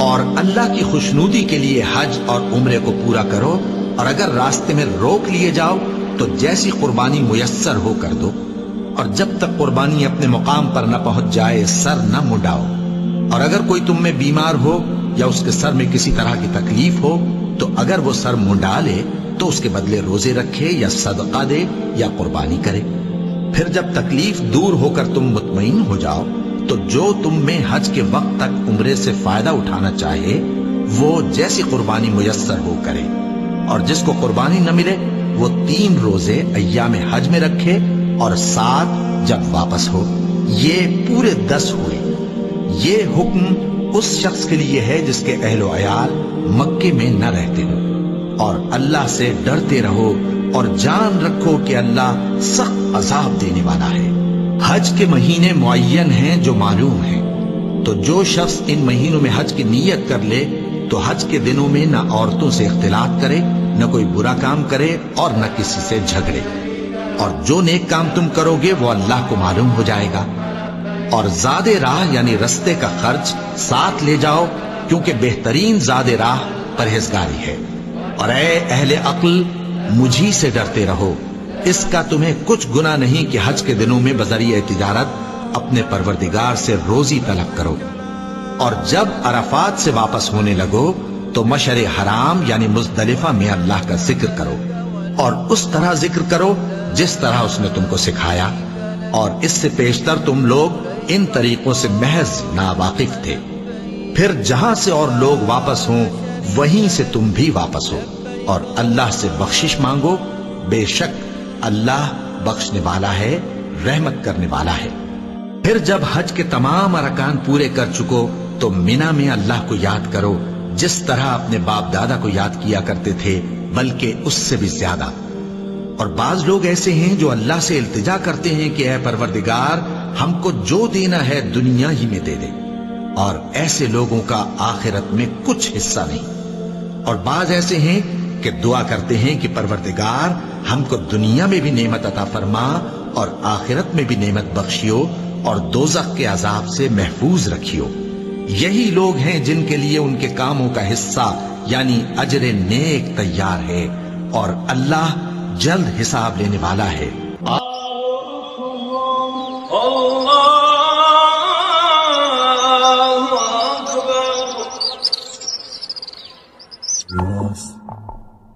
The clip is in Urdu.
اور اللہ کی خوشنودی کے لیے حج اور عمرے کو پورا کرو، اور اگر راستے میں روک لیے جاؤ تو جیسی قربانی میسر ہو کر دو، اور جب تک قربانی اپنے مقام پر نہ پہنچ جائے سر نہ منڈاؤ۔ اور اگر کوئی تم میں بیمار ہو یا اس کے سر میں کسی طرح کی تکلیف ہو تو اگر وہ سر منڈا لے تو اس کے بدلے روزے رکھے یا صدقہ دے یا قربانی کرے۔ پھر جب تکلیف دور ہو کر تم مطمئن ہو جاؤ تو جو تم میں حج کے وقت تک عمرے سے فائدہ اٹھانا چاہے وہ جیسی قربانی میسر ہو کرے، اور جس کو قربانی نہ ملے وہ 3 روزے ایام حج میں رکھے اور 7 جب واپس ہو، یہ پورے 10 ہوئے۔ یہ حکم اس شخص کے لیے ہے جس کے اہل و عیال مکے میں نہ رہتے ہوں۔ اور اللہ سے ڈرتے رہو اور جان رکھو کہ اللہ سخت عذاب دینے والا ہے۔ حج کے مہینے معین ہیں جو معلوم ہیں، تو جو شخص ان مہینوں میں حج کی نیت کر لے تو حج کے دنوں میں نہ عورتوں سے اختلاط کرے، نہ کوئی برا کام کرے اور نہ کسی سے جھگڑے، اور جو نیک کام تم کرو گے وہ اللہ کو معلوم ہو جائے گا۔ اور زاد راہ یعنی رستے کا خرچ ساتھ لے جاؤ، کیونکہ بہترین زاد راہ پرہیزگاری ہے۔ اور اے اہل عقل، مجھی سے ڈرتے رہو، اس کا تمہیں کچھ گناہ نہیں کہ حج کے دنوں میں بذریعہ تجارت اپنے پروردگار سے روزی طلب کرو۔ اور جب عرفات سے واپس ہونے لگو تو مشعر حرام یعنی مزدلفہ میں اللہ کا ذکر کرو، اور اس طرح ذکر کرو جس طرح اس نے تم کو سکھایا، اور اس سے پیشتر تم لوگ ان طریقوں سے محض ناواقف تھے۔ پھر جہاں سے اور لوگ واپس ہوں وہیں سے تم بھی واپس ہو، اور اللہ سے بخشش مانگو، بے شک اللہ بخشنے والا ہے، رحمت کرنے والا ہے۔ پھر جب حج کے تمام ارکان پورے کر چکو تو مینا میں اللہ کو یاد کرو جس طرح اپنے باپ دادا کو یاد کیا کرتے تھے، بلکہ اس سے بھی زیادہ۔ اور بعض لوگ ایسے ہیں جو اللہ سے التجا کرتے ہیں کہ اے پروردگار ہم کو جو دینا ہے دنیا ہی میں دے دے، اور ایسے لوگوں کا آخرت میں کچھ حصہ نہیں۔ اور بعض ایسے ہیں کہ دعا کرتے ہیں کہ پروردگار ہم کو دنیا میں بھی نعمت عطا فرما اور آخرت میں بھی نعمت بخشیو اور دوزخ کے عذاب سے محفوظ رکھیو۔ یہی لوگ ہیں جن کے لیے ان کے کاموں کا حصہ یعنی اجر نیک تیار ہے، اور اللہ جلد حساب لینے والا ہے۔